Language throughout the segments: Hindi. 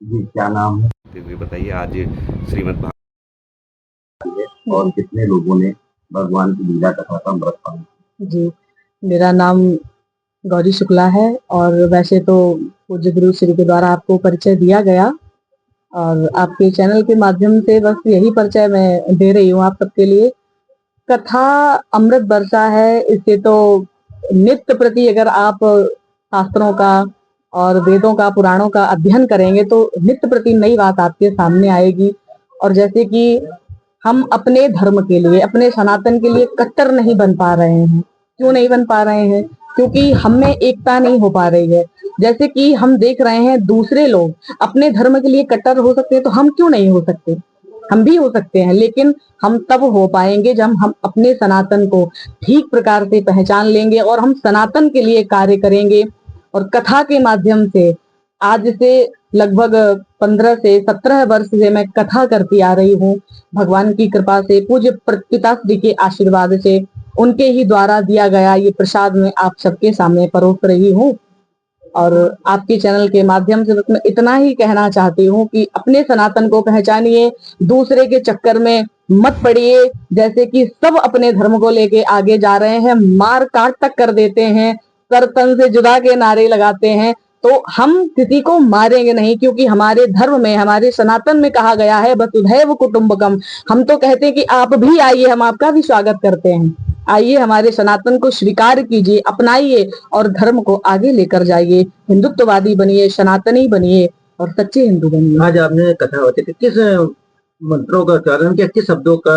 जी, क्या नाम है? तो ये बताइए आज श्रीमद् भागवत और कितने लोगों ने भगवान की लीला कथा का अमृत पान? जी, मेरा नाम गौरी शुक्ला है और वैसे तो पूज्य गुरु श्री के द्वारा आपको परिचय दिया गया और आपके चैनल के माध्यम से बस यही परिचय मैं दे रही हूँ आप सबके लिए। कथा अमृत बरसा है, इससे तो नित्य प्रति अगर आप शास्त्रों का और वेदों का, पुराणों का अध्ययन करेंगे तो नित्य प्रति नई बात आपके सामने आएगी। और जैसे कि हम अपने धर्म के लिए, अपने सनातन के लिए कट्टर नहीं बन पा रहे हैं। क्यों नहीं बन पा रहे हैं? क्योंकि हम में एकता नहीं हो पा रही है। जैसे कि हम देख रहे हैं दूसरे लोग अपने धर्म के लिए कट्टर हो सकते हैं, तो हम क्यों नहीं हो सकते? हम भी हो सकते हैं, लेकिन हम तब हो पाएंगे जब हम अपने सनातन को ठीक प्रकार से पहचान लेंगे और हम सनातन के लिए कार्य करेंगे। और कथा के माध्यम से आज से लगभग 15 से 17 वर्ष से मैं कथा करती आ रही हूँ। भगवान की कृपा से, पूज्य पिताश्री के आशीर्वाद से, उनके ही द्वारा दिया गया ये प्रसाद मैं आप सबके सामने परोस रही हूँ। और आपके चैनल के माध्यम से बस मैं इतना ही कहना चाहती हूँ कि अपने सनातन को पहचानिए, दूसरे के चक्कर में मत पड़िए। जैसे कि सब अपने धर्म को लेके आगे जा रहे हैं, मार काट तक कर देते हैं, सर तन से जुदा के नारे लगाते हैं, तो हम किसी को मारेंगे नहीं, क्योंकि हमारे धर्म में, हमारे सनातन में कहा गया है वसुधैव कुटुंबकम। हम तो कहते हैं कि आप भी आइए, हम आपका भी स्वागत करते हैं। आइए, हमारे सनातन को स्वीकार कीजिए, अपनाइए और धर्म को आगे लेकर जाइए। हिंदुत्ववादी बनिए, सनातनी बनिए और सच्चे हिंदू बनिए। आज आपने कथा होती थी, किस मंत्रों का उच्चारण किया, किस शब्दों का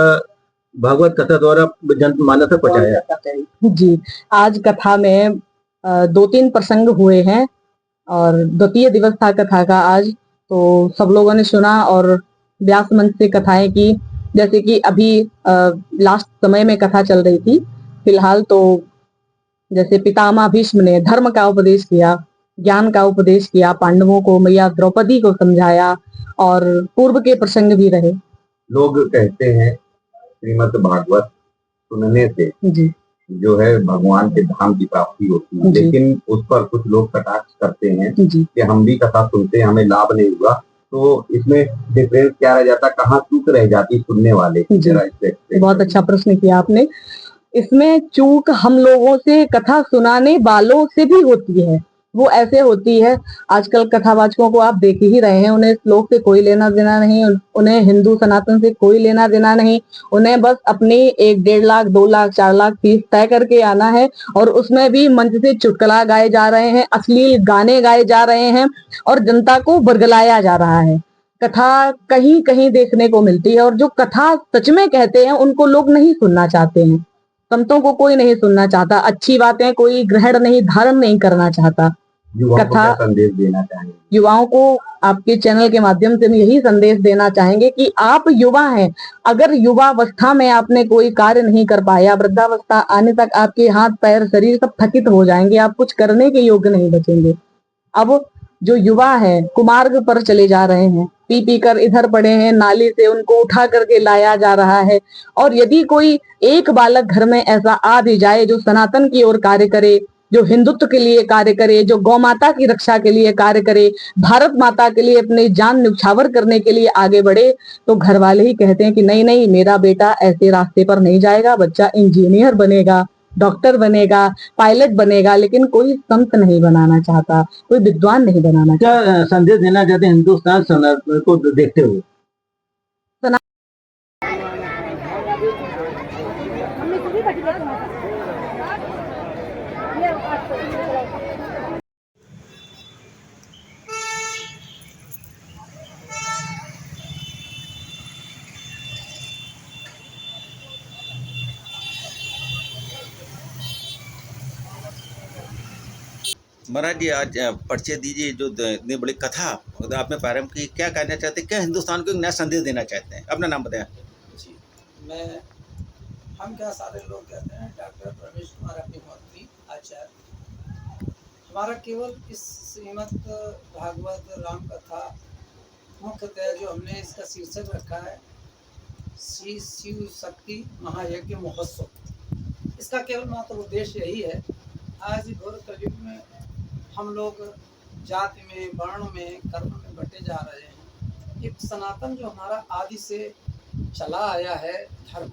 भागवत कथा द्वारा जन मानस तक पहुंचाया? जी, आज कथा में 2-3 प्रसंग हुए हैं और द्वितीय दिवस था कथा का आज। तो सब लोगों ने सुना और व्यास मंच से कथाएं की। जैसे कि अभी लास्ट समय में कथा चल रही थी फिलहाल, तो जैसे पितामह भीष्म ने धर्म का उपदेश किया, ज्ञान का उपदेश किया पांडवों को, मैया द्रौपदी को समझाया और पूर्व के प्रसंग भी रहे। लोग कहते हैं श्रीमद् भागवत सुनने से जी जो है भगवान के धाम की प्राप्ति होती है, जी। लेकिन उस पर कुछ लोग कटाक्ष करते हैं जी कि हम भी कथा सुनते हैं, हमें लाभ नहीं हुआ। तो इसमें डिफरेंस क्या रह जाता, कहाँ चूक रह जाती सुनने वाले की? जी, जरा इससे बहुत अच्छा प्रश्न किया आपने। इसमें चूक हम लोगों से, कथा सुनाने वालों से भी होती है। वो ऐसे होती है, आजकल कथावाचकों को आप देख ही रहे हैं, उन्हें श्लोक से कोई लेना देना नहीं, उन्हें हिंदू सनातन से कोई लेना देना नहीं। उन्हें बस अपनी 1-1.5 लाख, 2 लाख, 4 लाख फीस तय करके आना है और उसमें भी मंच से चुटकुला गाए जा रहे हैं, अश्लील गाने गाए जा रहे हैं और जनता को बरगलाया जा रहा है। कथा कहीं कहीं देखने को मिलती है और जो कथा सच में कहते हैं उनको लोग नहीं सुनना चाहते हैं। संतों को कोई नहीं सुनना चाहता, अच्छी बातें कोई ग्रहण नहीं, धारण नहीं करना चाहता। युवाओं को कथा क्या संदेश देना चाहेंगे? युवाओं को आपके चैनल के माध्यम से हम यही संदेश देना चाहेंगे कि आप युवा हैं, अगर युवावस्था में आपने कोई कार्य नहीं कर पाया, वृद्धावस्था आने तक आपके हाथ पैर शरीर सब थकित हो जाएंगे, आप कुछ करने के योग्य नहीं बचेंगे। अब जो युवा है कुमार्ग पर चले जा रहे हैं, पी पी कर इधर पड़े हैं, नाली से उनको उठा करके लाया जा रहा है। और यदि कोई एक बालक घर में ऐसा आ भी जाए जो सनातन की ओर कार्य करे, जो हिंदुत्व के लिए कार्य करे, जो गौ माता की रक्षा के लिए कार्य करे, भारत माता के लिए अपनी जान न्यौछावर करने के लिए आगे बढ़े, तो घर वाले ही कहते हैं कि नहीं नहीं, मेरा बेटा ऐसे रास्ते पर नहीं जाएगा, बच्चा इंजीनियर बनेगा, डॉक्टर बनेगा, पायलट बनेगा, लेकिन कोई संत नहीं बनाना चाहता, कोई विद्वान नहीं बनाना चाहता। क्या संदेश देना चाहते हैं हिंदुस्तान को देखते हुए? महाराज जी आज परिचय दीजिए जो इतनी बड़ी कथा आपने प्रारंभ की, क्या कहना चाहते हैं, क्या हिंदुस्तान को एक नया संदेश देना चाहते हैं? अपना नाम बताएं। जी, मैं हम क्या सारे लोग कहते हैं डॉक्टर प्रवेश कुमार अग्निहोत्री आचार्य। हमारा केवल इस श्रीमद् भागवत राम कथा मुख्यतः जो हमने इसका शीर्षक रखा है श्री शिव शक्ति महायज्ञ महोत्सव, इसका केवल मात्र उद्देश्य यही है। आज घोर कलयुग में हम लोग जाति में, वर्ण में, कर्म में बटे जा रहे हैं। एक सनातन जो हमारा आदि से चला आया है धर्म,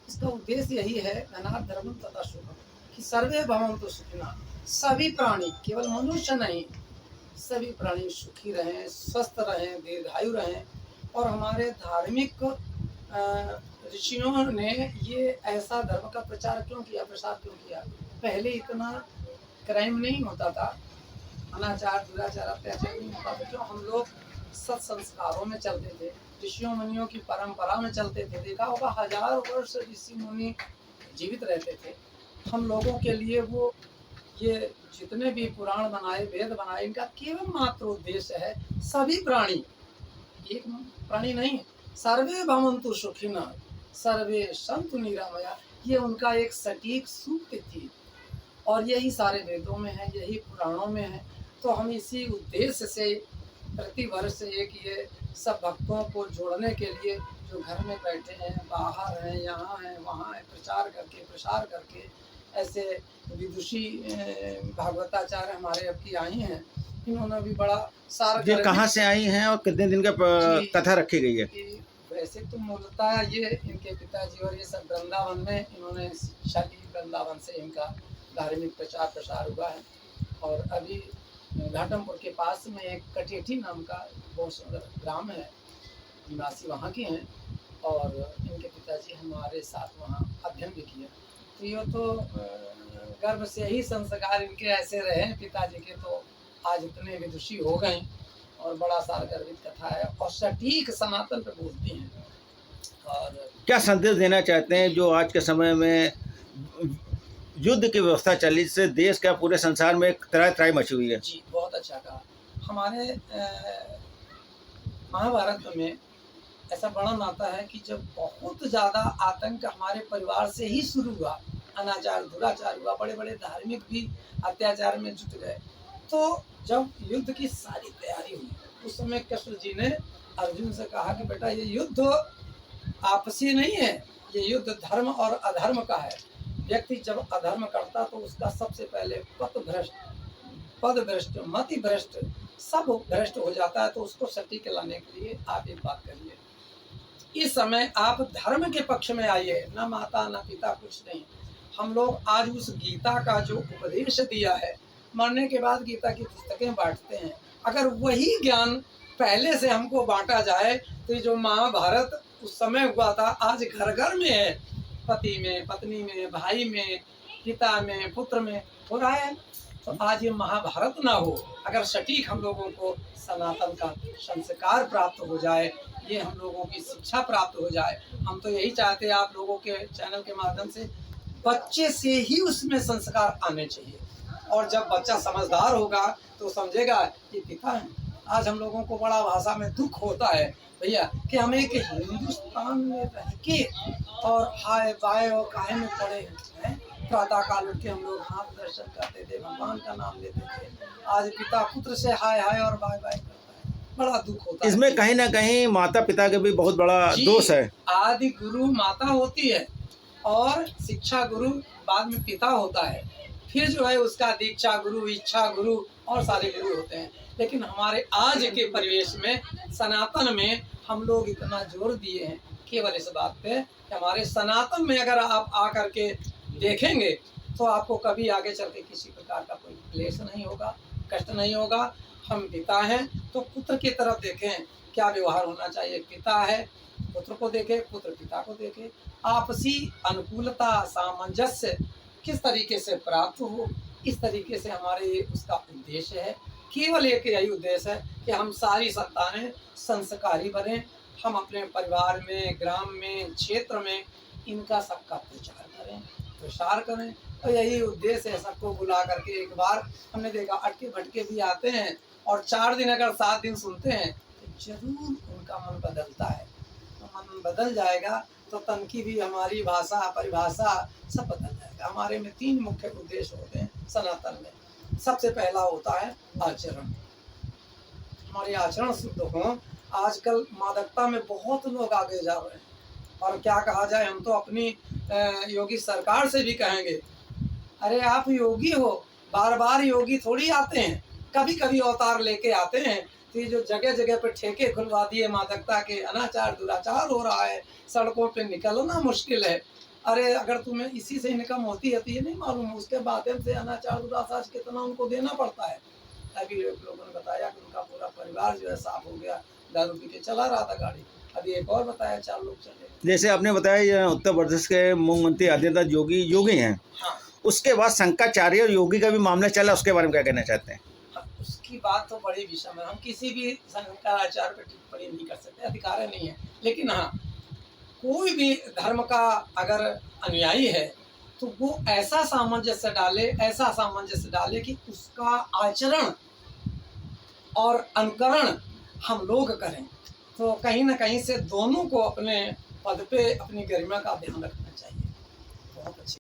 इसका उद्देश्य यही है अनाथ धर्म तथा सुखम, कि सर्वे भवन्तु सुखिनः, सभी प्राणी, केवल मनुष्य नहीं, सभी प्राणी सुखी रहें, स्वस्थ रहें, दीर्घायु रहें। और हमारे धार्मिक ऋषियों ने ये ऐसा धर्म का प्रचार क्यों किया, प्रसार क्यों किया? पहले इतना क्राइम नहीं होता था, अनाचार, दुराचार, अत्याचार नहीं होता था, क्यों? हम लोग सत्संस्कारों में चलते थे, ऋषियों मुनियों की परंपरा में चलते थे। देखा होगा हजारों वर्ष ऋषि मुनि जीवित रहते थे। हम लोगों के लिए वो ये जितने भी पुराण बनाए, वेद बनाए, इनका केवल मात्र उद्देश्य है सभी प्राणी, एक प्राणी नहीं, सर्वे भवन्तु सुखिनः सर्वे सन्तु निरामया, ये उनका एक सटीक सूक्ति थी। और यही सारे वेदों में है, यही पुराणों में है। तो हम इसी उद्देश्य से प्रतिवर्ष एक ये सब भक्तों को जोड़ने के लिए, जो घर में बैठे हैं, बाहर हैं, यहाँ हैं, वहाँ हैं, प्रचार करके, प्रसार करके, ऐसे विदुषी भागवताचार्य हमारे अब की आई हैं, इन्होंने भी बड़ा सार ये कहाँ से आई हैं और कितने दिन का कथा रखी गई है? वैसे तो मूलतः ये इनके पिताजी और ये सब वृंदावन में, इन्होंने शिक्षा ली, वृंदावन से इनका धार्मिक प्रचार प्रसार हुआ है। और अभी घाटमपुर के पास में एक कटेठी नाम का बहुत सुंदर ग्राम है, निवासी वहाँ के हैं, और इनके पिताजी हमारे साथ वहाँ अध्ययन भी किया। तो ये तो गर्भ से ही संस्कार इनके ऐसे रहे पिताजी के, तो आज इतने विदुषी हो गए। और बड़ा सार गर्वित कथा है, और सटीक सनातन पे बोलती हैं। और क्या संदेश देना चाहते हैं जो आज के समय में युद्ध की व्यवस्था चली, जिससे देश का पूरे संसार में एक त्राही मची हुई है? जी, बहुत अच्छा कहा। हमारे महाभारत में ऐसा वर्णन आता है कि जब बहुत ज़्यादा आतंक हमारे परिवार से ही शुरू हुआ, अनाचार, दुराचार हुआ, बड़े बड़े धार्मिक भी अत्याचार में जुट गए, तो जब युद्ध की सारी तैयारी हुई, उस समय कृष्ण जी ने अर्जुन से कहा कि बेटा, ये युद्ध आपसी नहीं है, ये युद्ध धर्म और अधर्म का है। व्यक्ति जब अधर्म करता तो उसका सबसे पहले पद भ्रष्ट, मति भ्रष्ट, सब भ्रष्ट हो जाता है। तो उसको सटीक लाने के लिए आप एक बात करिए, इस समय आप धर्म के पक्ष में आइए, न माता न पिता कुछ नहीं। हम लोग आज उस गीता का जो उपदेश दिया है, मरने के बाद गीता की पुस्तकें बांटते हैं, अगर वही ज्ञान पहले से हमको बांटा जाए, तो ये जो महाभारत उस समय हुआ था, आज घर घर में है, पति में, पत्नी में, भाई में, पिता में, पुत्र में हो रहा है। तो आज ये महाभारत ना हो, अगर सटीक हम लोगों को सनातन का संस्कार प्राप्त हो जाए, ये हम लोगों की शिक्षा प्राप्त हो जाए। हम तो यही चाहते हैं आप लोगों के चैनल के माध्यम से बच्चे से ही उसमें संस्कार आने चाहिए, और जब बच्चा समझदार होगा तो समझेगा कि पिता है। आज हम लोगों को बड़ा भाषा में दुख होता है भैया कि हम एक हिंदुस्तान में रह के और हाय बाय और काहे में पड़े हैं। प्रातः काल उठ के हम लोग हाथ दर्शन करते थे, भगवान का नाम लेते थे, आज पिता पुत्र से हाय हाय और बाय बाय करता है, बड़ा दुख होता है। इसमें कहीं ना कहीं माता पिता के भी बहुत बड़ा दोष है। आदि गुरु माता होती है और शिक्षा गुरु बाद में पिता होता है, फिर जो है उसका दीक्षा गुरु, इच्छा गुरु और सारे गुरु होते हैं। लेकिन हमारे आज के परिवेश में, सनातन में, हम लोग इतना जोर दिए हैं केवल इस बात पे कि हमारे सनातन में अगर आप आकर के देखेंगे तो आपको कभी आगे चल के किसी प्रकार का कोई क्लेश नहीं होगा, कष्ट नहीं होगा। हम पिता हैं तो पुत्र की तरफ देखें, क्या व्यवहार होना चाहिए। पिता है पुत्र को देखे, पुत्र पिता को देखे, आपसी अनुकूलता, सामंजस्य किस तरीके से प्राप्त हो, इस तरीके से हमारे उसका उद्देश्य है। केवल एक यही उद्देश्य है कि हम सारी संतानें संस्कारी बने, हम अपने परिवार में, ग्राम में, क्षेत्र में इनका सबका प्रचार करें, प्रसार करें। तो यही उद्देश्य है। सबको बुला करके एक बार हमने देखा अटके भटके भी आते हैं, और 4 दिन अगर 7 दिन सुनते हैं तो जरूर उनका मन बदलता है। तो मन बदल जाएगा तो तन की भी हमारी भाषा, परिभाषा सब बदल जाएगा। हमारे में 3 मुख्य उद्देश्य होते हैं सनातन में। सबसे पहला होता है आचरण, हमारे आचरण शुद्ध हों। आजकल मादकता में बहुत लोग आगे जा रहे हैं, और क्या कहा जाए, हम तो अपनी योगी सरकार से भी कहेंगे, अरे आप योगी हो, बार बार योगी थोड़ी आते हैं, कभी कभी अवतार लेके आते हैं। तो ये जो जगह जगह पे ठेके खुलवा दिए मादकता के, अनाचार दुराचार हो रहा है, सड़कों पे निकलना मुश्किल है। अरे अगर तुम्हें इसी से इनकम होती है तो ये नहीं मालूम उसके माध्यम से अनाचार दुराचार कितना उनको देना पड़ता है। अभी लोगों ने बताया कि उनका पूरा परिवार जो है साफ हो गया, दारू पी के चला रहा था गाड़ी। अभी एक और बताया 4 लोग चले। जैसे आपने बताया ये उत्तर प्रदेश के मुख्यमंत्री आदित्यनाथ योगी हैं, हाँ उसके बाद शंकराचार्य और योगी का भी मामला चला, उसके बारे में क्या कहना चाहते हैं? हाँ, उसकी बात तो बड़ी विषम है। हम किसी भी शंकराचार्य पर टिप्पणी नहीं कर सकते, अधिकार नहीं है। लेकिन हाँ, कोई भी धर्म का अगर अनुयायी है तो वो ऐसा सामंजस्य डाले कि उसका आचरण और अनुकरण हम लोग करें। तो कहीं ना कहीं से दोनों को अपने पद पे अपनी गरिमा का ध्यान रखना चाहिए। बहुत अच्छी